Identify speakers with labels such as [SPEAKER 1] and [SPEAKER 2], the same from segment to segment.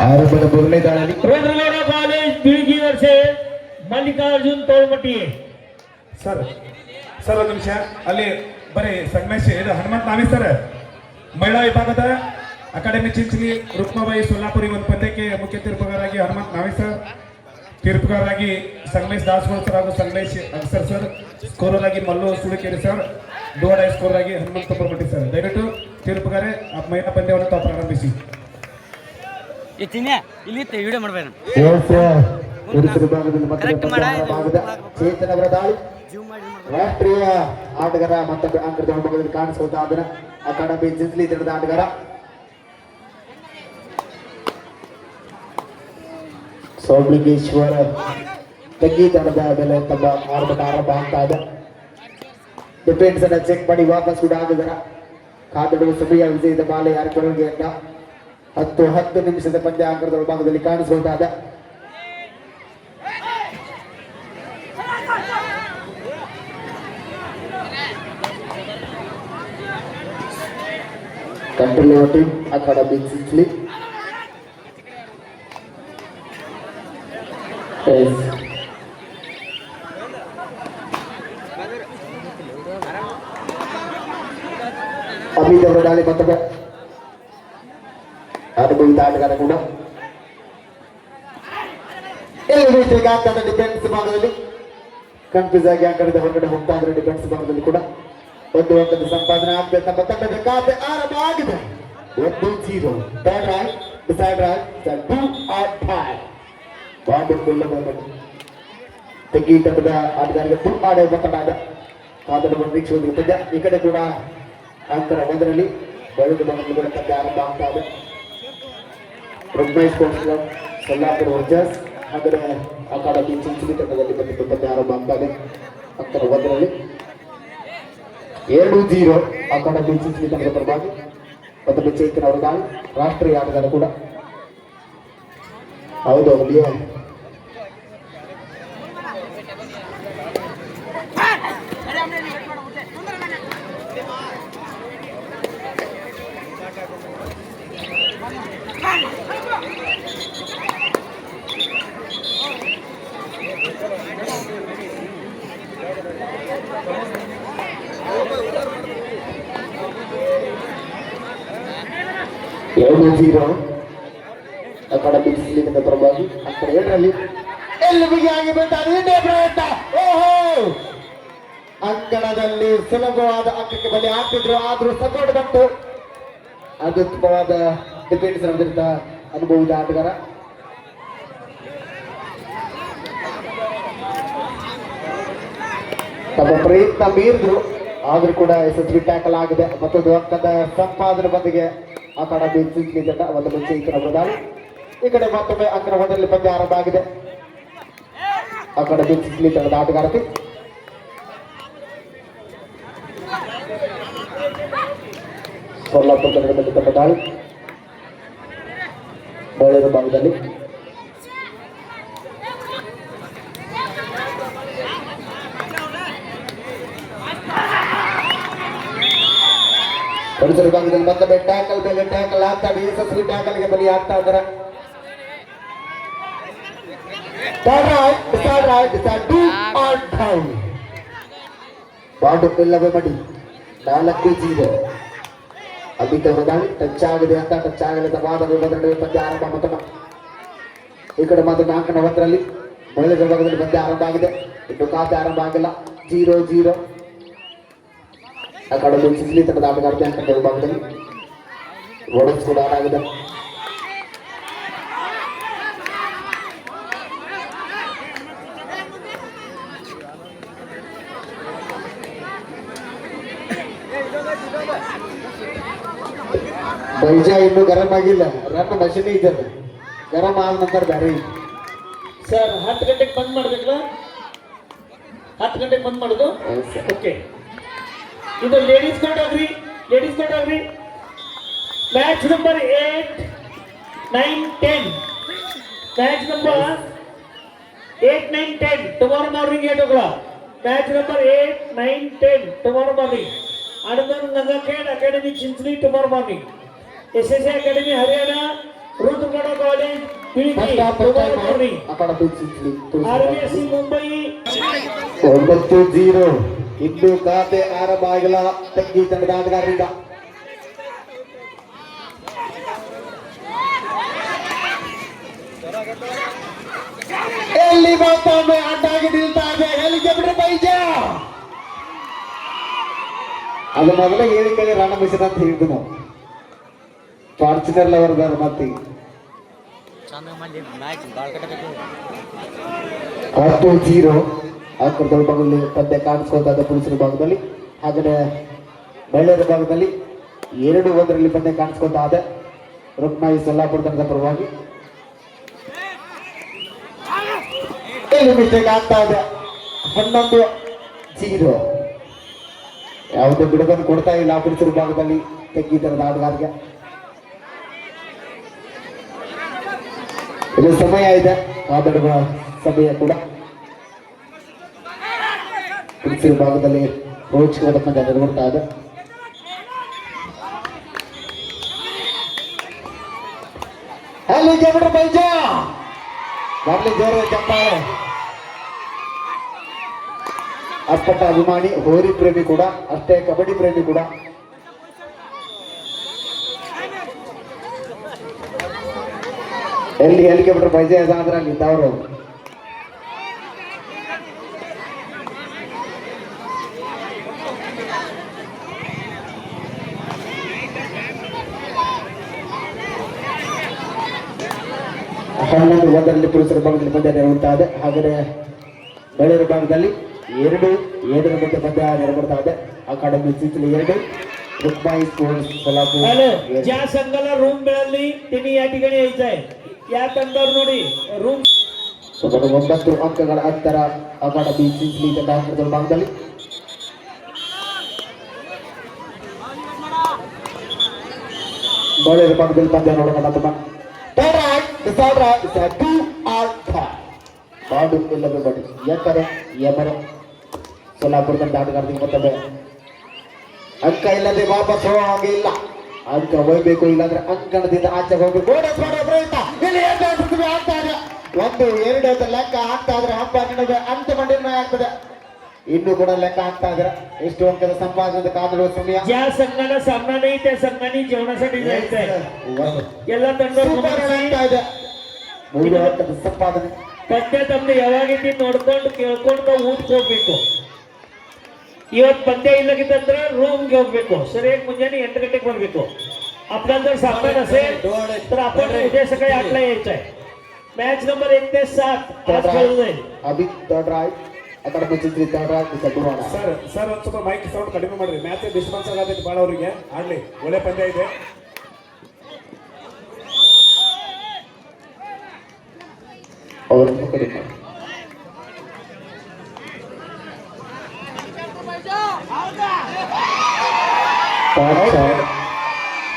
[SPEAKER 1] आरोपण बोलण्यात आली.
[SPEAKER 2] रुद्रगड कॉलेज बिळगी वर्षे मल्लिकार्जुन तोळमटी.
[SPEAKER 3] ಸರ್ ಸರ್ ಒಂದು ನಿಮಿಷ ಅಲ್ಲಿ ಬರೀ ಸಂಗಮೇಶ್ ಇದು ಹನುಮಂತ ನಾವಿ ಸರ್ ಮಹಿಳಾ ವಿಭಾಗದ ಅಕಾಡೆಮಿ ಚಿಂಚಲಿ ರುಕ್ಮಾಬಾಯಿ ಸೊಲ್ಲಾಪುರಿ ಒಂದು ಪಂದ್ಯಕ್ಕೆ ಮುಖ್ಯ ತೀರ್ಪುಗಾರಾಗಿ ಹನುಮಂತ ನಾವಿ ಸರ್, ತೀರ್ಪುಗಾರಾಗಿ ಸಂಗಮೇಶ್ ದಾಸಗೋಳ್ ಸರ್ ಹಾಗೂ ಸಂಗಮೇಶ್ ಅನ್ಸರ್ ಸರ್, ಸ್ಕೋರರ್ ಆಗಿ ಮಲ್ಲು ಸುಳಿಕೇರಿ ಸರ್, ಡೋಡ್ ಸ್ಕೋರರ್ ಆಗಿ ಹನುಮಂತ ತಪ್ಪಮಟ್ಟಿ ಸರ್. ದಯವಿಟ್ಟು ತೀರ್ಪುಗಾರೆ ಆ ಮಹಿಳಾ ಪಂದ್ಯವನ್ನು ತಾವು ಪ್ರಾರಂಭಿಸಿ.
[SPEAKER 4] ವಿಡಿಯೋ ಮಾಡಬೇಡ.
[SPEAKER 1] ಚೇತನವರ ದಾಳಿ ರಾಷ್ಟ್ರೀಯ ಆಟಗಾರ ಮತ್ತೊಂದು ಅಂಕದ ವಿಭಾಗದಲ್ಲಿ ಕಾಣಿಸುವುದಾದ ಅಕಾಡೆಮಿ ಜಿಂದ್ಲಿ ತಂಡದ ಆಟಗಾರ ಸೋಮಲಿಂಗೇಶ್ವರ ತಂಗಿ ತಂಡದ ಮೇಲೆ ತಮ್ಮ ಆರಂಭ ಆಗ್ತಾ ಇದೆ. ಡಿಫೆನ್ಸ್ ಅನ್ನ ಚೆಕ್ ಮಾಡಿ ವಾಪಸ್ ಕೂಡ ಆಗಿದಾರ. ಕಾದಡುವ ಸಮಯ ವಿಜಯದ ಮಾಲೆ ಯಾರಿಗೆ ಅಂತ 10 ನಿಮಿಷದ ಪಂದ್ಯ ಅಂಕದ ವಿಭಾಗದಲ್ಲಿ ಕಾಣಿಸುವುದಾದ control team academy Chinchali Amit ದಾಳಿ ಮತ್ತೊಬ್ಬ ಅನುಭವಿತ ಆಟಗಾರ ಕೂಡ ಆಗ್ತದೆ. ಡಿಫೆನ್ಸ್ ಭಾಗದಲ್ಲಿ ಕನ್ಫ್ಯೂಸ್ ಆಗಿ ಅಂಕಣದ ಹೊರಗಡೆ ಹೋಗ್ತಾ ಇದ್ರೆ ಡಿಫೆನ್ಸ್ ಭಾಗದಲ್ಲಿ ಕೂಡ ಒಂದು ಅಂಕದ ಸಂಪಾದನೆ ಆಗಬೇಕು. ನಮ್ಮ ತಂಡದ ಖಾತೆ ಆರಂಭ ಆಗಿದೆ. 1-0 ಥರ್ಡ್ ರೈಟ್ ಡಿಸೈಡ್ ರೈಟ್ 2 ಆಟ್ 5 ಬಾಂಡ್ ತೆಗಿ ತಂಡದ ಆಟಗಾರರಿಗೆ ತುಂಬ ಆಡೋ ಮಾತನಾಡ ಕಾದನ್ನು ನಿರೀಕ್ಷೆ. ಈ ಕಡೆ ಕೂಡ ಅಂಕಣ ಒಂದರಲ್ಲಿ ಬಳಿದ ಭಾಗದಲ್ಲಿ ಕೂಡ ಪಂದ್ಯ ಆರಂಭ ಆಗ್ತಾ ಇದೆ. ರುಕ್ಮೇಶ್ ಸ್ಪೋರ್ಟ್ಸ್ ಕ್ಲಬ್ ಸೊಲ್ಲಾಪುರ ವರ್ಸಸ್ ಹಾಗೆ ಅಕಾಡೆಮಿ ಚಿಂಚಲಿ ತಂಡದಲ್ಲಿ ಬಂದಿದ್ದು ಪಂದ್ಯ ಆರಂಭ ಆಗ್ತಾ ಇದೆ. ಅಂಕಣ ಒಂದರಲ್ಲಿ 2-0 ಅಕಾಡೆಮಿ ಚಿಂಚಲಿ ತಂಡದ ಪರವಾಗಿ ಮತ್ತೊಮ್ಮೆ ಚೇತನ್ ಅವರ ದಾಳಿ. ರಾಷ್ಟ್ರೀಯ ಆಟಗಾರ ಕೂಡ ಹೌದು ಅವರಿಗೆ ಅಕಾಡೆಮಿ ಚಿಂಚಲಿ ಪರವಾಗಿ ಅಂಕಣ 7ರಲ್ಲಿ ಎಲ್ಲಿಗೆ ಬಂದ ಪ್ರಯತ್ನ. ಓಹೋ, ಅಂಕಣದಲ್ಲಿ ಸುಲಭವಾದ ಅಂಕಕ್ಕೆ ಬಲಿ ಆಗ್ತಿದ್ರು, ಆದ್ರೂ ಸಪೋರ್ಟ್ ಬಂತು. ಅತ್ಯುತ್ತಮವಾದ ಡಿಫೆನ್ಸ್ ನಡೆದಿದ್ದ ಅನುಭವಿದ ಆಟಗಾರ ತಮ್ಮ ಪ್ರಯತ್ನ ಮೀರಿದ್ರು, ಆದ್ರೂ ಕೂಡ ಯಶಸ್ವಿ ಟ್ಯಾಕಲ್ ಆಗಿದೆ. ಮತ್ತೊಂದು ಅಂಕದ ಸಂಪಾದನೆ ಬಂದಿಗೆ ಅಕಾಡೆಮಿ ಚಿಂಚಲಿ ತಂಡ ಒಂದು ಮುಂಚೆ ಈ ಕಡೆ ದಾಳಿ. ಈ ಕಡೆ ಮತ್ತೊಮ್ಮೆ ಅಂಕಣ ಒಂದರಲ್ಲಿ ಪಂದ್ಯ ಆರಂಭ ಆಗಿದೆ. ಅಕಾಡೆಮಿ ಚಿಂಚಲಿ ತಂಡದ ಆಟಗಾರತಿ ಸೊಲ್ಲಾಪುರ ತಂಡದಲ್ಲಿ ತಮ್ಮ ದಾಳಿ ಮಹಿಳೆಯರ ಭಾಗದಲ್ಲಿ ಪುರುಷರ ಭಾಗದಲ್ಲಿ ಮತ್ತೊಮ್ಮೆ ಟ್ಯಾಕಲ್ ಮೇಲೆ ಟ್ಯಾಕಲ್ ಆಗ್ತಾ ಇದೆ. ಯಶಸ್ವಿ ಟ್ಯಾಕಲ್ಗೆ ಬಲಿ ಆಗ್ತಾ ಇದ್ದಾರೆ. ಬಾಂಡು ಇಲ್ಲವೇ ಮಾಡಿ 4-0 ಅಮಿತ್ ಅವರ ದಾಳಿ. ಟಚ್ ಆಗಿದೆ ಅಂತ ಟಚ್ ಆಗಲಿದ್ದ ವಾದ ಪಂದ್ಯ ಆರಂಭ. ಮತ್ತೊಮ್ಮ ಈ ಕಡೆ ಮತ್ತೊಮ್ಮೆ ಅಂಕಣ 1ರಲ್ಲಿ ಮಹಿಳೆಯರ ಭಾಗದಲ್ಲಿ ಪಂದ್ಯ ಆರಂಭ ಆಗಿದೆ. ಇನ್ನು ಖಾತೆ ಆರಂಭ ಆಗಿಲ್ಲ. 0-0 ಅಕಾಡೆಮಿ ಚಿಂಚಲಿ ತಂಡದ ಆಟಗಾರ್ತಿ ಅಂಕಣ ವಿಭಾಗದಲ್ಲಿ ಓಡನ್ಸ್ ಕೂಡ ಆಗಿದೆ. ಬೈಜ ಇನ್ನೂ ಗರಂ ಆಗಿಲ್ಲ, ರನ್ ಮಷೀನ್ ಇದ್ದಾರೆ. ಗರಂ ಆದ ನಂತರ ಬೇರೆ
[SPEAKER 2] ಸರ್ 10 ಗಂಟೆಗೆ ಬಂದ್ ಮಾಡ್ಬೇಕಲ್ಲ, 10 ಗಂಟೆಗೆ ಬಂದ್ ಮಾಡುದು. ಓಕೆ, ಇದು ಲೇಡೀಸ್ ಕೋರ್ಟ್ ಆಗ್ರಿ. Match number 8, 9, 10. Match number 8, 9, 10 tomorrow morning 8 o'clock. Match number 8, 9, 10 tomorrow morning. Another Nagakhed Academy Chinchley tomorrow morning. SSA Academy Haryana, Rudragada College ಪಿಳಿಗಿ tomorrow morning
[SPEAKER 1] academy Chinchali
[SPEAKER 2] RVC Mumbai
[SPEAKER 1] 9-0 ಇಂದು ಖಾತೆ ಆರಂಭ ಆಗಿಲ್ಲ ತಂಗಿ ತಂಡದ ಆಟಗಾರರಿಂದ. ಎಲ್ಲಿ ಮತ್ತೊಮ್ಮೆ ಅಡ್ಡಾಗಿ ನಿಲ್ತಾ ಇದೆ ಹೆಲಿಕಾಪ್ಟರ್ ಬೈಜ. ಅದು ಮೊದಲ ಹೇಳಿಕೆಗೆ ರಣ ಮಿಷನ್ ಅಂತ ಹೇಳಿದ್ದು ನಾವು. ಫಾರ್ಚುನರ್ ಅವರ ಮತ್ತೆ 8-0 ಆಕೃತ ಭಾಗದಲ್ಲಿ ಪಂದ್ಯ ಕಾಣಿಸ್ಕೊಳ್ತಾ ಇದೆ ಪುರುಷರ ಭಾಗದಲ್ಲಿ. ಹಾಗೆ ಮಹಿಳೆಯರ ಭಾಗದಲ್ಲಿ 2-1 ಪಂದ್ಯ ಕಾಣಿಸ್ಕೊಳ್ತಾ ಇದೆ ರುಕ್ಮಾಯಿ ಸೊಲ್ಲಾಪುರ ತಂಡದ ಪರವಾಗಿ. ಇಲ್ಲಿ ಮಿಸ್ಟೇಕ್ ಆಗ್ತಾ ಇದೆ 11-0. ಯಾವುದೇ ಬಿಡುಗನ್ನು ಕೊಡ್ತಾ ಇಲ್ಲ ಪುರುಷರ ಭಾಗದಲ್ಲಿ ತೆಗ್ಗಿ ತರದ ಆಟಗಾರರಿಗೆ. ಇದು ಸಮಯ ಇದೆ ಮಾತಾಡುವ ಸಮಯ ಕೂಡ. ಪುರುಷರ ಭಾಗದಲ್ಲಿ ರೋಚಕವಾದ ಪಂದ್ಯ ನಿರ್ವಹಿಸ್ತಾ ಇದೆ. ಹೆಲಿಕಾಪ್ಟರ್ ಬೈಜ ಬರ್ಲಿ ಜೋರ ಚಪ್ಪಾಳೆ. ಅಪ್ಪಟ ಅಭಿಮಾನಿ, ಹೋರಿ ಪ್ರೇಮಿ ಕೂಡ ಅಷ್ಟೇ, ಕಬಡ್ಡಿ ಪ್ರೇಮಿ ಕೂಡ. ಎಲ್ಲಿ ಹೆಲಿಕಾಪ್ಟರ್ ಬೈಜ ಅಂದ್ರೆ ಅಲ್ಲಿ ಇದ್ದವರು. ಒಂದರಲ್ಲಿ ಪುರುಷರ ಭಾಗದಲ್ಲಿ ಪಂದ್ಯ ನಿರ್ವಹಿಸ್ತಾ ಇದೆ. ಹಾಗೆಯೇ ಮಹಿಳೆಯರ ಭಾಗದಲ್ಲಿ 2-7 ಮಧ್ಯೆ ಪಂದ್ಯ ನಿರ್ವಹಿಸ್ತಾ ಇದೆ. Academy Chinchali 2, Rukmai sports Solapur.
[SPEAKER 2] Hello, ज्या संघाला रूम मिळाली त्यांनी या ठिकाणी यायचं आहे. या ತಂಡವರು ನೋಡಿ ರೂಮ್
[SPEAKER 1] 9 ಅಂಕಗಳ ಅಂತರ ಅಕಾಡೆಮಿ ಚಿಂಚಲಿ ತಂಡದ ಭಾಗದಲ್ಲಿ. ಮಹಿಳೆಯರ ಭಾಗದಲ್ಲಿ ಪಂದ್ಯ ನೋಡೋಣ. ಬಾಡು ಇಲ್ಲದೆ ಬಡಿ ಯಾಕರೆ ಯಮರೆ ಸೋಲಾಪುರ ತಂಡ ಆಟಗಾರರಿಗೆ ಮತ್ತೊಮ್ಮೆ ಅಂಕ ಇಲ್ಲದೆ ವಾಪಸ್ ಹೋಗೋ ಹಾಗೆ ಇಲ್ಲ. ಅಂಕ ಹೋಗ್ಬೇಕು, ಇಲ್ಲಾಂದ್ರೆ ಅಂಕಣದಿಂದ ಆಚೆ ಹೋಗ್ಬೇಕು. ಆಗ್ತಾ ಇದೆ 1-2 ಅಂತ ಲೆಕ್ಕ ಆಗ್ತಾ ಇದ್ರೆ ಹಬ್ಬ ಅಂತ ಮಂಡಿನ ಆಗ್ತದೆ. ಇನ್ನು ಕೂಡ ಲೆಕ್ಕ ಆಗ್ತಾ ಇದ್ರೆ ಎಷ್ಟು ಅಂಕದ ಸಂಪಾದನೆ ಕಾದಿರುವ ಸಮಯ.
[SPEAKER 2] ज्या संघाला सामना नाही त्या संघाने जेवणासाठी जायचं आहे. ಎಲ್ಲ ತಂಡವರು
[SPEAKER 1] ಆಗ್ತಾ ಇದೆ 3 ಅಂಕದ ಸಂಪಾದನೆ.
[SPEAKER 2] ಪಂದ್ಯ ತಮ್ಮದು ಯಾವಾಗಿದ್ದು ನೋಡ್ಕೊಂಡು ಕೇಳ್ಕೊಂಡು ಊಟಕ್ಕೆ ಹೋಗ್ಬೇಕು. ಇವತ್ತು ಪಂದ್ಯ ಇಲ್ಲಗಿತ್ತಂದ್ರೆ रूमಗೆ ಹೋಗ್ಬೇಕು. सरियाಗಿ ಮುಂಜಾನೆ 8 गंटेಗೆ ಬರಬೇಕು. आपल्याला जर सामना नसेल तर आपण उद्या सकाळी 8 ला यायचं आहे. मॅच नंबर 1 ते 7 आज खेळू जाईल.
[SPEAKER 1] अभी third right academy Chinchali third right ಸದ್ದುವಾಡ.
[SPEAKER 3] ಸರ್ ಒಂದು ಸ್ವಲ್ಪ ಮೈಕ್ ಸೌಂಡ್ ಕಡಿಮೆ ಮಾಡ್ರಿ. ಮ್ಯಾಚ್ ಡಿಸ್ಟರ್ಬೆನ್ಸ್ ಆಗತೈತಿ ಭಾಳ ಅವರಿಗೆ. ಆಡ್ಲಿ, ಒಳ್ಳೆ ಪಂದ್ಯ ಇದೆ.
[SPEAKER 1] ಅವರನ್ನು ಕಡಿಮೆ ಮಾಡಿ.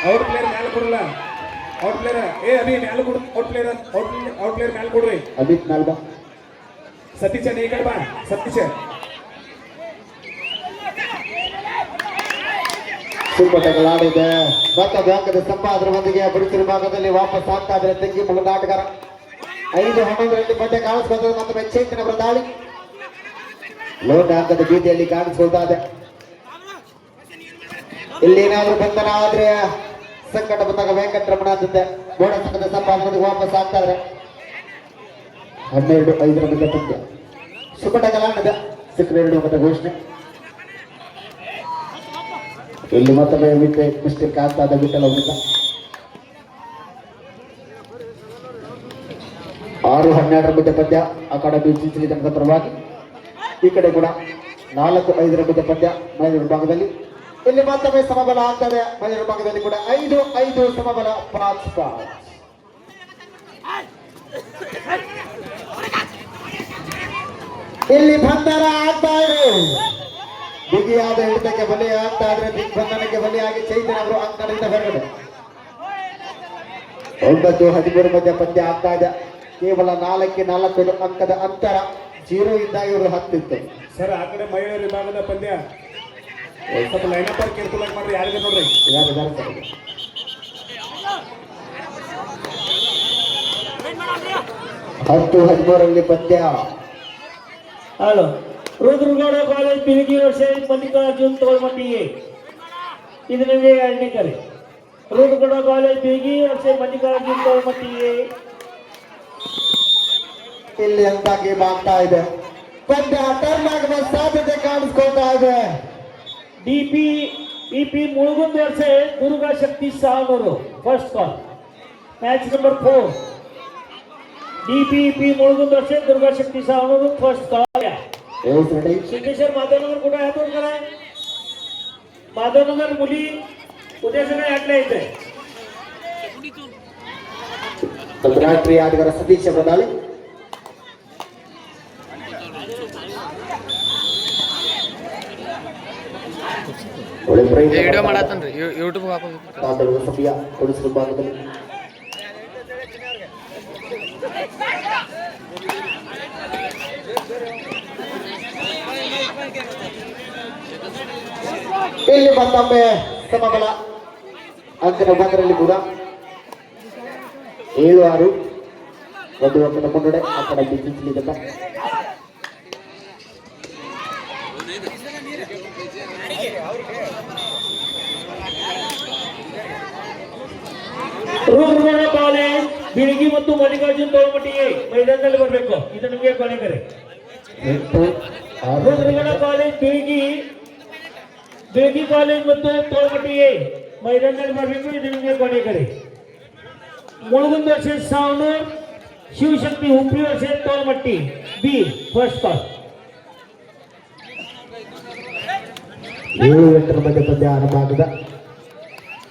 [SPEAKER 3] ಔಟ್ ಪ್ಲೇಯರ್ ಮ್ಯಾಲೆ ಕೊಡಲ್ಲ. ಔಟ್ ಪ್ಲೇಯರ್ ಅಭಿ ಮ್ಯಾಲೆ ಕೊಡು. ಔಟ್ ಪ್ಲೇಯರ್ ಮ್ಯಾಲೆ ಕೊಡ್ರಿ.
[SPEAKER 1] ಅಭಿ ಮ್ಯಾಲ್ ಬಾ.
[SPEAKER 3] ಸತೀಶ ನೀ ಕಡೆ ಬಾ. ಸತೀಶ
[SPEAKER 1] ಸುಬ್ಬಟಗಳಾಡಿದೆ. ಮತ್ತೊಂದು ಅಂಕದ ಸಂಪಾದನೆಯೊಂದಿಗೆ ಪುರುಷರ ಭಾಗದಲ್ಲಿ ವಾಪಸ್ ಆಗ್ತಾ ಇದ್ರೆ ತೆಂಗಿ ಮಗನ ಆಟಗಾರ. 5-11 ಪಂದ್ಯ ಕಾಣಿಸ್ಕೊಳ್ತದೆ. ಮತ್ತೊಮ್ಮೆ ಚೇತನವರ ದಾಳಿ ಲೋಟ ಅಂಕದ ಬೀದಿಯಲ್ಲಿ ಕಾಣಿಸ್ಕೊಳ್ತಾ ಇದೆ. ಇಲ್ಲಿ ಏನಾದ್ರೂ ಬಂಧನ ಆದ್ರೆ ಸಂಕಟ ಬಂದಾಗ ವೆಂಕಟರಮಣ ಜೊತೆ ಬೋಡ ಸಂಘದ ಸಂಪಾದನೆ ವಾಪಸ್ ಆಗ್ತಾ ಇದ್ರೆ 12-5 ಮಧ್ಯ ಪಂದ್ಯ. ಸುಬ್ಬಟಗಳಾಡಿದೆ. ಸಿಕ್ಕರೆ 2 ಮತ ಘೋಷಣೆ. ಇಲ್ಲಿ ಮತ್ತೊಮ್ಮೆ ಮಿಸ್ಟೇಕ್ ಆಗ್ತಾ ಇದೆ. ಬಿಟ್ಟಲ್ಲ ಉಳಿದ 6-12 ಮಧ್ಯ ಪಂದ್ಯ ಅಕಾಡೆಮಿ ಚಿಂಚಲಿ ತಂಡದ ಪರವಾಗಿ. ಈ ಕಡೆ ಕೂಡ 4-5 ಮಧ್ಯ ಪಂದ್ಯ ಮಹಿಳೆಯರ ಭಾಗದಲ್ಲಿ. ಇಲ್ಲಿ ಮತ್ತೊಮ್ಮೆ ಸಮಬಲ ಆಗ್ತದೆ. ಮಹಿಳೆಯರ ಭಾಗದಲ್ಲಿ ಕೂಡ 5-5 ಸಮಬಲ. 5-5 ಇಲ್ಲಿ ಬಂಧನ ಆಗ್ತಾ ಇದೆ. ಬಿಗಿಯಾದ ಹಿಡಿತಕ್ಕೆ ಬಲಿ ಆಗ್ತಾ ಇದ್ರೆ ದಿಗ್ಬಂಧನಕ್ಕೆ ಬಲಿಯಾಗಿ ಚೈತನ್ಯ ಅವರು ಅಂಕಣದಿಂದ ಹೊರಗಡೆ. 9-13 ಮಧ್ಯ ಪಂದ್ಯ ಆಗ್ತಾ ಇದೆ. ಕೇವಲ 4 ಅಂಕದ ಅಂತರ. 0 ಇಂದ ಇವರು 10 ಇತ್ತು.
[SPEAKER 3] ಸರ್ ಆ ಕಡೆ ಮಹಿಳೆಯರ ವಿಭಾಗದ ಪಂದ್ಯ ಸ್ವಲ್ಪ ಲೈನಪ್ ಆಗಿ ಕೇರ್ಫುಲ್ ಆಗಿ ಮಾಡ್ರಿ. ಯಾರಿಗೆ ನೋಡ್ರಿ
[SPEAKER 1] ಯಾರು 10-13ರಲ್ಲಿ ಪಂದ್ಯ.
[SPEAKER 2] ಹಲೋ ರುದ್ರಗೌಡ ಕಾಲೇಜ್ ಬಿಳಿಗಿ ವರ್ಷ ಮಲ್ಲಿಕಾರ್ಜುನ್ ತೋಳ್ಮಟ್ಟಿಗೆ ಇದು ನಿಮಗೆ ಎರಡನೇ ಕರೆ. ರುದ್ರಗೌಡ ಕಾಲೇಜ್ ಬಿಳಿಗಿ ವರ್ಷ ಮಲ್ಲಿಕಾರ್ಜುನ್ ತೋಳ್ಮಟ್ಟಿಗೆ
[SPEAKER 1] ಇಲ್ಲಿ ಅಂತ ಗೇಮ್ ಆಗ್ತಾ ಇದೆ. ಪಂದ್ಯ ಟರ್ನ್ ಆಗುವ ಸಾಧ್ಯತೆ ಕಾಣಿಸ್ಕೊಳ್ತಾ ಇದೆ.
[SPEAKER 2] DPEP Mulgund versus Durga Shakti Savanur first call match number 4. DPEP Mulgund versus Durga Shakti Savanur first call. Siddheshwar Madhavnagar कुठे आहे तो काय माधवनगर मुली उद्या सगळे आटल्या येते.
[SPEAKER 1] ರಾಷ್ಟ್ರೀಯ ಆಟಗಾರ ಸತೀಶ್ ಬದಾಳಿ
[SPEAKER 4] ವಿಡಿಯೋ ಮಾಡತ್ತನ್ರಿ ಯೂಟ್ಯೂಬ್ ಹಾಕೋದು
[SPEAKER 1] ಸಮಯ ಕೊಡಿಸುವ ಭಾಗದಲ್ಲಿ ಇಲ್ಲಿ ಮತ್ತೊಮ್ಮೆ ಸಮಬಲ ಅಂಕದ ಭಾಗದಲ್ಲಿ ಕೂಡ 7-6 ಒಂದು ಅಂಕದ ಮುನ್ನಡೆ ಆ ಕಡೆ ಬಿಚ್ಚಿಸಲಿಲ್ಲ.
[SPEAKER 2] ರುದ್ರಗೌಡ ಕಾಲೇಜ್ ಬಿಳಿಗಿ ಮತ್ತು ಮಲ್ಲಿಕಾರ್ಜುನ್ ತೋಳ್ಮಟ್ಟಿಗೆ ಮೈದಾನದಲ್ಲಿ ಬರಬೇಕು. ಇದು ನಿಮಗೆ ಕೊನೆ ಕರೆ. ರುದ್ರಗೌಡ ಕಾಲೇಜ್ ಬಿಳಿಗಿ ಕಾಲೇಜ್ ಮತ್ತು ತೋಳ್ಮಟ್ಟಿಗೆ ಮೈದಾನದಲ್ಲಿ ಬರಬೇಕು. ಇದು ನಿಮಗೆ ಕೊನೆ ಕರೆ. ಮುಳುಗುಂದ ವರ್ಷ ಸಾವನೂರ್ Shivashakti Hubli versus Tolmatti B first call.
[SPEAKER 1] 7-8 ಮಧ್ಯ ಪಂದ್ಯ ಆರಂಭ ಆಗಿದೆ.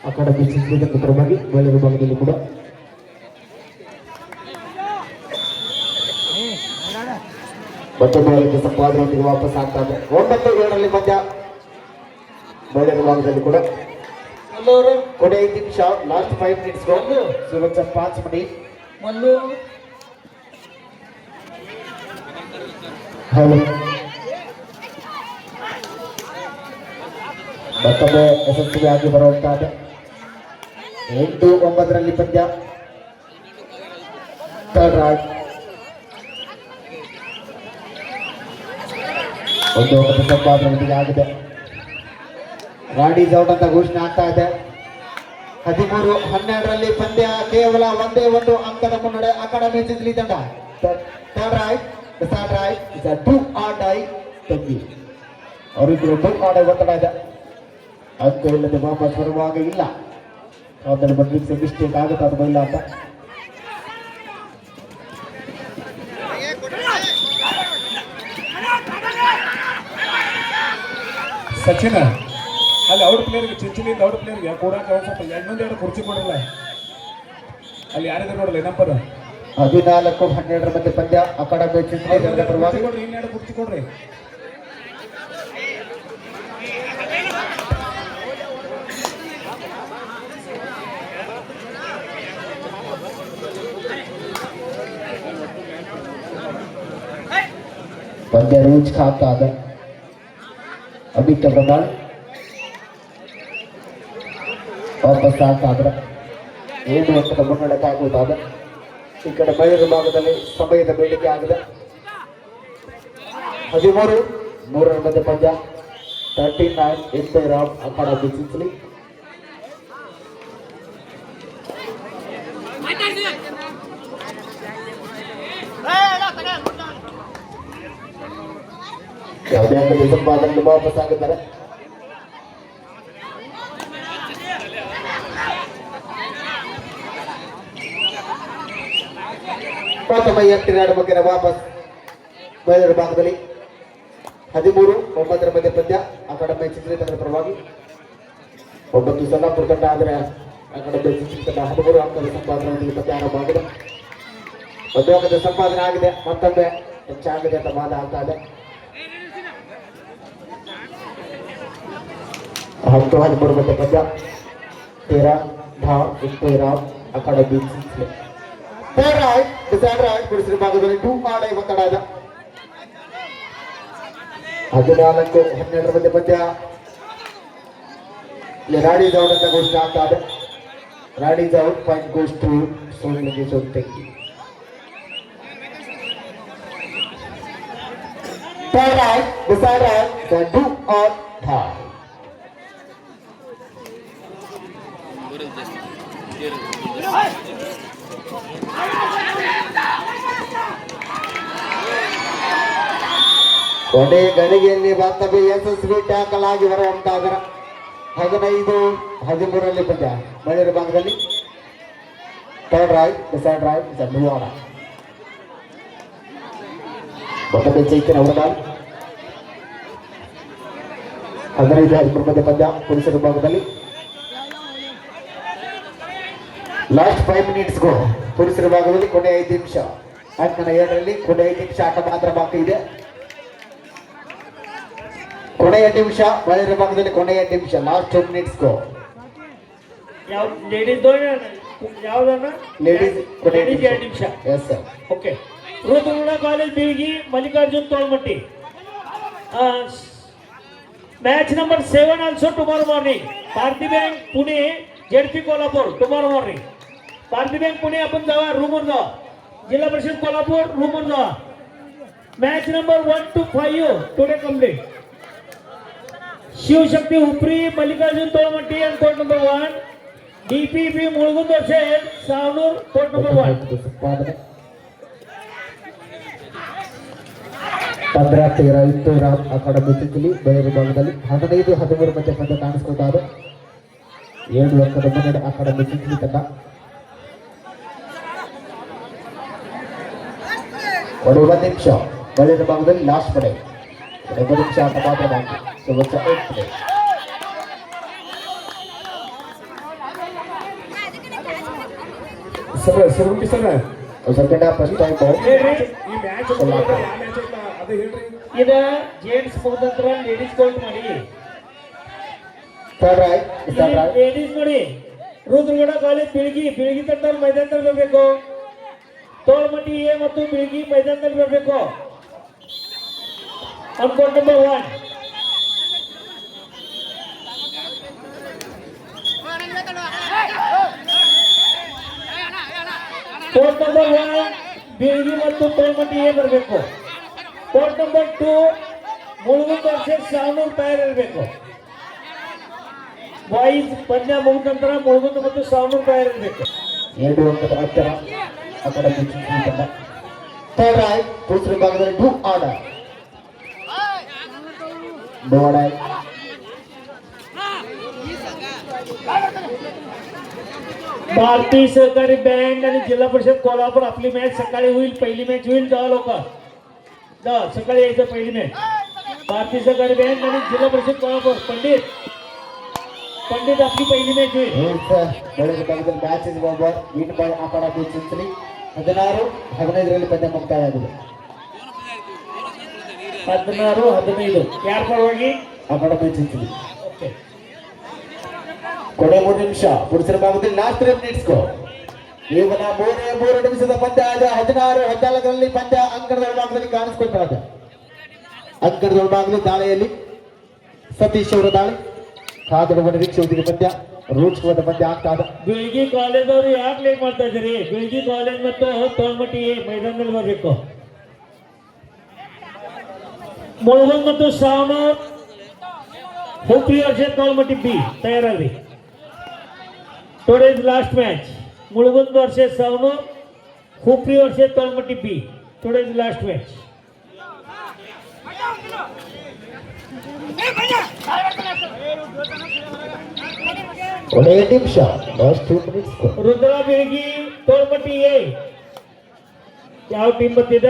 [SPEAKER 1] ಆ ಕಡೆ ಬಿಚ್ಚಿಸಿದ ಪರವಾಗಿ ಒಳ್ಳೆಯ ಭಾಗದಲ್ಲಿ ಕೂಡ ಮತ್ತೊಂದು ಸಂಪಾದನೆಯೊಂದಿಗೆ ವಾಪಸ್ ಆಗ್ತಾ ಇದೆ. 9-7ರಲ್ಲಿ ಮಧ್ಯ ಒಳ್ಳೆಯ ಭಾಗದಲ್ಲಿ ಕೂಡ ಕೊನೆ 5 ನಿಮಿಷ ಲಾಸ್ಟ್ 5 ಮಿನಿಟ್ಸ್ ಸುರಕ್ಷ 5 ಮಿನಿಟ್
[SPEAKER 2] ಮಲ್ಲು
[SPEAKER 1] ಮತ್ತೊಮ್ಮೆ ಯಶಸ್ವಿಯಾಗಿ ಬರುವಂತಾದ 8-9ರಲ್ಲಿ ಪಂದ್ಯ ಥರ್ಡ್ ರಾಡ್ ಒಂದು ಅಂಕದ ಸಂಪಾದನೆ ಆಗಿದೆ. ರಾಡೀಸ್ ಔಟ್ ಅಂತ ಘೋಷಣೆ ಆಗ್ತಾ ಇದೆ. 13-12ರಲ್ಲಿ ಪಂದ್ಯ ಕೇವಲ ಒಂದೇ ಒಂದು ಅಂಕದ ಮುನ್ನಡೆ ಅಕಾಡೆಮಿ ಚಿತ್ಲಿ ತಂಡ. Third right two or die ತಂಗಿ ಅವರಿಬ್ಬರು ಟೂ ಆರ್ ಡೈ ಒತ್ತಡ ಇದೆ. ಅಂಕ ಇಲ್ಲದೆ ವಾಪಸ್ ಬರುವಾಗ ಇಲ್ಲ ಅದನ್ನು ಬರ್ಲಿಕ್ಕೆ ಮಿಸ್ಟೇಕ್ ಆಗುತ್ತೆ ಅದು ಬೈಲ ಅಂತ.
[SPEAKER 3] ಸಚಿನ್ ಅಲ್ಲಿ ಔಟ್ ಪ್ಲೇಯರ್ಗೆ ಚಿಂಚಿನಿಂದ ಔಟ್ ಪ್ಲೇಯರ್ಗೆ ಕೊಡಕ್ಕೆ ಸ್ವಲ್ಪ ಇನ್ನೊಂದೆರಡು ಕುರ್ಚಿ ಕೊಡಲ್ಲ ಅಲ್ಲಿ ಯಾರಿದ್ರು ನೋಡಲ್ಲ ನಂಬರ್
[SPEAKER 1] 14-12ರ ಮಧ್ಯೆ ಪಂದ್ಯ ಅಕಾಡೆಮಿ ಚಿಂಚಲಿ ಪರವಾಗಿ
[SPEAKER 3] ಕೊಡ್ರಿ ಇನ್ನೆರಡು ಕುರ್ಚಿ ಕೊಡ್ರಿ.
[SPEAKER 1] ಪಂದ್ಯ ರೂಚ್ ಖಾತಾ ಇದೆ. ಅಭಿತ ಪ್ರಧಾನ್ ವಾಪಸ್ ಆಗ್ತಾ ಇದ್ರೆ 7 ಅಂಕದ ಮುನ್ನಡೆಗೆ ಆಗುವುದಾದ. ಈ ಕಡೆ ಬಯಲು ಭಾಗದಲ್ಲಿ ಸಮಯದ ಬೇಡಿಕೆ ಆಗಿದೆ. 13-3ರ ಮಧ್ಯೆ ಪಂದ್ಯ 39 ಎಂಪೈರ್ ಆಫ್ ಅಕಾಡೆಮಿ ಚಿಂಚಲಿ. ಯಾವುದೇ ಅಂಕದ ಸಂಪಾದನೆ ವಾಪಸ್ ಆಗಿದ್ದಾರೆ. ಪ್ರಥಮ 8 ಬಗ್ಗೆ ವಾಪಸ್ ಬಯಲು ಭಾಗದಲ್ಲಿ 13-9ರ ಮಧ್ಯೆ ಪಂದ್ಯ ಅಕಾಡೆಮಿ ಚಿಂಚಲಿ ತಂಡದ ಪರವಾಗಿ 9 ಸೊಲ್ಲಾಪುರ ತಂಡ ಆದರೆ ಅಕಾಡೆಮಿ ಚಿಂಚಲಿ ತಂಡ 13 ಅಂಕದ ಸಂಪಾದನೆಯೊಂದಿಗೆ ಪಂದ್ಯ ಆರಂಭ ಆಗಿದೆ. ಒಂದು ಅಂಕದ ಸಂಪಾದನೆ ಆಗಿದೆ. ಮತ್ತೊಮ್ಮೆ ಹೆಚ್ಚಾಗಿದೆ ಅಂತ ವಾದ ಆಗ್ತಾ ಇದೆ. 10-13 ಮಧ್ಯೆ ಪಂದ್ಯ 13 ಎಂಪೈರ್ ಆಫ್ ಅಕಾಡೆಮಿ ಚಿಂಚಲಿ. ಗುಡಿಸಿದ ಭಾಗದಲ್ಲಿ 2 ಆರ್ ಡೈ ಒತ್ತಡ ಇದೆ. 14-12ರ ಮಧ್ಯೆ ಪಂದ್ಯ ರಾಡೀಸ್ ಔಟ್ ಅಂತ ಘೋಷಣೆ ಆಗ್ತಾ ಇದೆ. ರಾಡೀಸ್ ಔಟ್ ಪಾಯಿಂಟ್ ಗೋಸ್ ಟು ಸೋನಿಗೆ ತಂಗಿ. decider, the do or die. ಕೊನೆ ಗಳಿಗೆಯಲ್ಲಿ ಮತ್ತೊಮ್ಮೆ ಯಶಸ್ವಿ ಟ್ಯಾಕಲ್ ಆಗಿ ಬರುವಂತಾದರ 15-13ರಲ್ಲಿ ಪಂದ್ಯ ಮಹಿಳೆಯರ ಭಾಗದಲ್ಲಿ ಥರ್ಡ್ ರೈಟ್ ಡಿಸೈಡ್ ರೈಟ್ ಧುವಾಡ ಮೊದಲ ಚೈತನ್ಯ ಅವರ 15-13 ಮಧ್ಯ ಪಂದ್ಯ ಪುರುಷರ ಭಾಗದಲ್ಲಿ ಲಾಸ್ಟ್ 5 ಮಿನಿಟ್ಸ್ ಗೋ ಪುರುಷರ ಭಾಗದಲ್ಲಿ ಕೊನೆ 5 ನಿಮಿಷ ಅಂಕಣ 7ರಲ್ಲಿ ಕೊನೆ 5 ನಿಮಿಷ ಆಟ ಮಾತ್ರ ಬಾಕಿ ಇದೆ. ಕೊನೆಯ ನಿಮಿಷ ಮಹಿಳೆಯರ ಭಾಗದಲ್ಲಿ ಕೊನೆಯ ನಿಮಿಷ ಲಾಸ್ಟ್ 2 ಮಿನಿಟ್ಸ್ ಗೋ.
[SPEAKER 2] ಯಾವ ಲೇಡೀಸ್ ಯಾವ್ದನ್ನ
[SPEAKER 1] ಲೇಡೀಸ್
[SPEAKER 2] ಲೇಡೀಸ್ 2 ನಿಮಿಷ.
[SPEAKER 1] Yes sir.
[SPEAKER 2] Okay. Rudragouda college Bilgi Mallikarjun Tolmatti. Match number 7 also tomorrow morning. Bharati bank Pune ZP Kolhapur tomorrow morning. Bharati bank Pune आपण जावा रूमवर जावा. जिल्हा परिषद कोल्हापूर रूमवर जावा. Match number 1 to 5 today complete. Shivshakti Upari Mallikarjun तोळमट्टी and court number 1. DPP मुळगुंद असेल सावनूर court number 1.
[SPEAKER 1] 15-13 ಇತ್ತು ರಾಮ್ ಅಕಾಡೆಮಿ ಚಿಂಚಲಿ ಮಹಿಳೆಯರ ಭಾಗದಲ್ಲಿ 15-13 ಮಧ್ಯ ಪಂದ್ಯ ಕಾಣಿಸ್ಕೊಳ್ತಾ ಇದೆ. 7 ಅಂಕದ ಮುನ್ನಡೆ ಅಕಾಡೆಮಿ ಚಿಂಚಲಿ ತಂಡ. ಒಂದು 1 ನಿಮಿಷ ಮಹಿಳೆಯರ ಭಾಗದಲ್ಲಿ ಲಾಸ್ಟ್ ಪಡೆ 1 ನಿಮಿಷ ಆಟ ಮಾತ್ರ ಬಾಕಿ.
[SPEAKER 3] Sir sir
[SPEAKER 1] second half first time
[SPEAKER 3] ಈ ಮ್ಯಾಚ್ ಅದೇ ಹೇಳ್ರಿ.
[SPEAKER 2] ಇದ ಜೆಂಟ್ಸ್ ಮುಗಿದ ಲೇಡೀಸ್ ಕೌಂಟ್ ಮಾಡಿ. ಲೇಡೀಸ್ ನೋಡಿ. ರುದ್ರಗೌಡ ಕಾಲೇಜ್ ಬೀಳ್ಗಿ ತಂಡ ಮೈದಾನದಲ್ಲಿ ಬರಬೇಕು. ತೋಳ್ಮಟ್ಟಿ ಎ ಮತ್ತು ಬೀಳ್ಗಿ ಮೈದಾನದಲ್ಲಿ ಬರಬೇಕು. Court number 1. Court number 1 Bilgi ಮತ್ತು ತೋಳ್ಮಟ್ಟಿ ಎ ಬರಬೇಕು. ಕೋರ್ಟ್ ನಂಬರ್ 2 ಮುಳುಗುಂದ ವರ್ಸಸ್ ಸಾವನೂರು ತಯಾರು ಇರಬೇಕು. ಬಾಯ್ಸ್ ಪಂದ್ಯ ಮುಗಿದ ನಂತರ ಮುಳುಗುಂದ ಮತ್ತು ಸಾವನೂರು ತಯಾರು ಇರಬೇಕು.
[SPEAKER 1] 2 ಅಂಕದ ಹತ್ತಿರ ಅಕಾಡೆಮಿ ಚಿಂಚಲಿ ತಂಡ. ಥರ್ಡ್ ರೈಟ್ ಪುರುಷರ ಭಾಗದಲ್ಲಿ ಡೂ ಆರ್ಡರ್
[SPEAKER 2] भारतीय सहकारी बँक आणि जिल्हा परिषद कोल्हापूर आपली मॅच सकाळी होईल. पहिली मॅच होईल. जा लोक जा सकाळी यायचं. पहिली मॅच भारतीय सहकारी बँक आणि जिल्हा परिषद कोल्हापूर पंडित आपली पहिली मॅच होईल.
[SPEAKER 1] ಮಹಿಳೆಯರ ಭಾಗದಲ್ಲಿ match is over. Win by academy Chinchali 16-15ರಲ್ಲಿ ಪಂದ್ಯ ಮುಕ್ತಾಯವಾಗಿದೆ.
[SPEAKER 2] 16-15 ಯಾರ ಪರವಾಗಿ
[SPEAKER 1] ಅಕಾಡೆಮಿ ಚಿಂಚಲಿ.
[SPEAKER 2] ಓಕೆ.
[SPEAKER 1] ಕೊನೆ 3 ನಿಮಿಷ ಪುರುಷರ ಭಾಗದಲ್ಲಿ ಲಾಸ್ಟ್ 3 ಮಿನಿಟ್ಸ್ ಗೋ. ಈಗಿನ 3 ನಿಮಿಷದ ಪಂದ್ಯ ಆದ 16-14ರಲ್ಲಿ ಪಂದ್ಯ ಅಂಕಣದ ಭಾಗದಲ್ಲಿ ಕಾಣಿಸ್ಕೊಳ್ತಾ ಇದೆ. ಅಂಕಣದ ಭಾಗದಲ್ಲಿ ದಾಳಿಯಲ್ಲಿ ಸತೀಶ್ ಅವರ ದಾಳಿ ಕಾದಡುವ ನಿರೀಕ್ಷೆ ಹೊಂದಿದೆ. ಪಂದ್ಯ ರೂಢಿಸುವ ಪಂದ್ಯ ಆಗ್ತಾ ಇದೆ.
[SPEAKER 2] ಬೀಳ್ಗಿ ಕಾಲೇಜ್ ಅವರು ಯಾಕೆ ಲೇಟ್ ಮಾಡ್ತಾ ಇದ್ದೀರಿ? ಬೀಳ್ಗಿ ಕಾಲೇಜ್ ಮತ್ತು ತೋಳ್ಮಟ್ಟಿ ಮೈದಾನದಲ್ಲಿ ಬರಬೇಕು. ಮುಳುಗುಂದ್ ಮತ್ತು ಸಾವನೂರ್ ಹುಬ್ಳಿ ವರ್ಷ ತೋಳ್ಮಟ್ಟಿ ಬಿ ತಯಾರಾಗ್ರಿ. Today's last match Mulgund versus Savanur Hubli versus Tolmatti B. Today's last match.
[SPEAKER 1] ಕೊನೆಯ ನಿಮಿಷ last 2 minutes go.
[SPEAKER 2] Rudra Bilgi Tolmatti A ಯಾವ ಟೀಮ್ ಬರ್ತಿದ್ದ?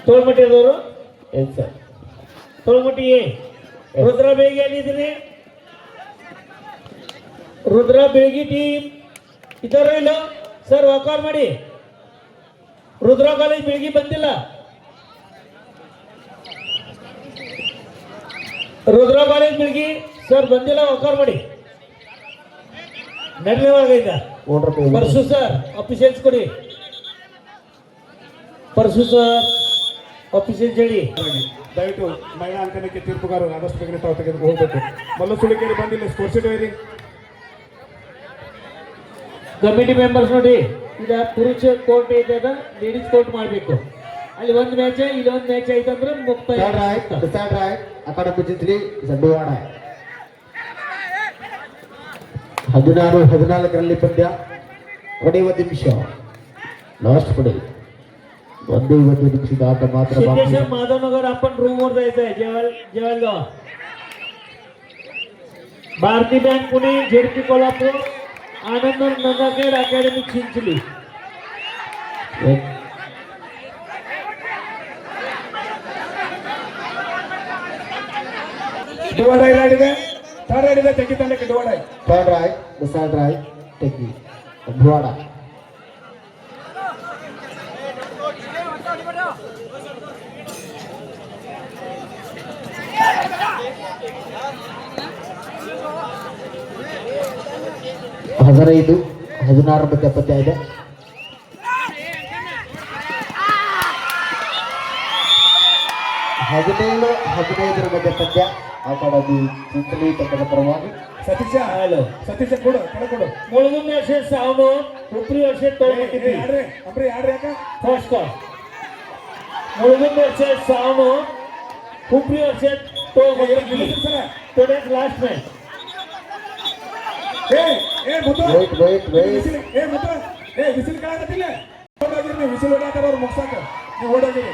[SPEAKER 2] ತೋಳ್ಮಟ್ಟಿ ಅದವರು
[SPEAKER 1] yes sir.
[SPEAKER 2] Tolmatti A. Rudra Bilgi ಎಲ್ಲಿದ್ದೀನಿ? ರುದ್ರ ಬೀಳ್ಗಿ ಟೀಮ್ ಇದ್ದಾರೋ ಇಲ್ಲ ಸರ್? ವಾಕಾರ್ ಮಾಡಿ. ರುದ್ರ ಕಾಲೇಜ್ ಬೀಳ್ಗಿ ಬಂದಿಲ್ಲ. ರುದ್ರ ಕಾಲೇಜ್ ಬೀಳ್ಗಿ ಸರ್ ಬಂದಿಲ್ಲ. ವಾಕಾರ್ ಮಾಡಿ. ಧನ್ಯವಾದ. ಪರಸು ಸರ್ ಆಫೀಸಿಯಲ್ಸ್ ಕೊಡಿ. ಪರಸು ಸರ್ ಆಫೀಸಿಯಲ್ಸ್ ಹೇಳಿ.
[SPEAKER 3] ದಯವಿಟ್ಟು ಮಹಿಳಾ ಅಂಕಣಕ್ಕೆ ತೀರ್ಪುಗಾರರು ಆದಷ್ಟು ಬೇಗನೆ ತಾವು ತೆಗೆದು ಹೋಗಬೇಕು. ಮಲ್ಲ ಸುಳಿಕೇರಿ ಬಂದಿಲ್ಲ. ಸ್ಕೋರ್ ಶೀಟ್ ಒಯ್ಯಿರಿ.
[SPEAKER 2] ಕಮಿಟಿ ಮೆಂಬರ್ಸ್ ನೋಡಿ. ಈಗ ಪುರುಷ ಕೋರ್ಟ್ ಇದೆ, ಲೇಡೀಸ್ ಕೋರ್ಟ್ ಮಾಡಬೇಕು. ಅಲ್ಲಿ ಒಂದು ಮ್ಯಾಚ್ ಇಲ್ಲಿ ಒಂದು ಮ್ಯಾಚ್ ಐತಂದ್ರೆ ಮುಕ್ತಾಯ
[SPEAKER 1] Third right, the third right, Academy Chichli, Zanduana. 14 ಪಂದ್ಯ, 21 ನಿಮಿಷ. लास्ट पडे 21 निमिषದ ಆಟ ಮಾತ್ರ ಬಾಕಿ.
[SPEAKER 2] सिद्धेश्वर माधवनगर आपण रूम वर जायचंय जेवळगाव. भारती बँक पुणे, झेडपी कोल्हापूर, आनंद नंदाखेड अकॅडमी चिंचली.
[SPEAKER 3] ಡಿವೈಡ್ ಆಗಿದೆ ಥರ್ಡ್ ಆಡಿದೆ ತೆಗಿತಾನೆ ಡಿವೈಡ್ ಆಯ್ತು.
[SPEAKER 1] Third right, the third right, Teki, Buada. ಹದಿನೈದು 16 ಮಧ್ಯ ಪಂದ್ಯ ಇದೆ. ಹದಿನೇಳು 15 ಮಧ್ಯ ಪಂದ್ಯ ಅಕಾಡೆಮಿ ಚಿಂಚಲಿ ತಂಡದ ಪರವಾಗಿ.
[SPEAKER 3] ಸತೀಶ
[SPEAKER 2] ಹಲೋ
[SPEAKER 3] ಸತೀಶ ಕೊಡು ಕೆಳ ಕೊಡು
[SPEAKER 2] मुळगुंद वर्षे सावनो उपरी वर्षे तो किती
[SPEAKER 3] ಯಾಡ್ರಿ ಅಂಬ್ರಿ ಯಾಡ್ರಿ ಯಾಕ
[SPEAKER 2] फर्स्ट कॉल. मुळगुंद वर्षे सावनो उपरी वर्षे तो किती
[SPEAKER 3] ಸರ
[SPEAKER 2] टुडे's लास्ट मैच.
[SPEAKER 3] ಏ ಮುತ್ತು
[SPEAKER 1] Wait.
[SPEAKER 3] ವಿಸಿಲ್ ಮುತ್ತು ವಿಸಿಲ್ ಕಾಣಕತ್ತಿಲ್ಲ ಓಡೋಗಿರಿ ನೀವು ವಿಸಿಲ್ ಹೊಡ್ಯಾಕರ ಅವ್ರು ಮುಗ್ಸಾಕ ನೀವು ಓಡೋಗಿರಿ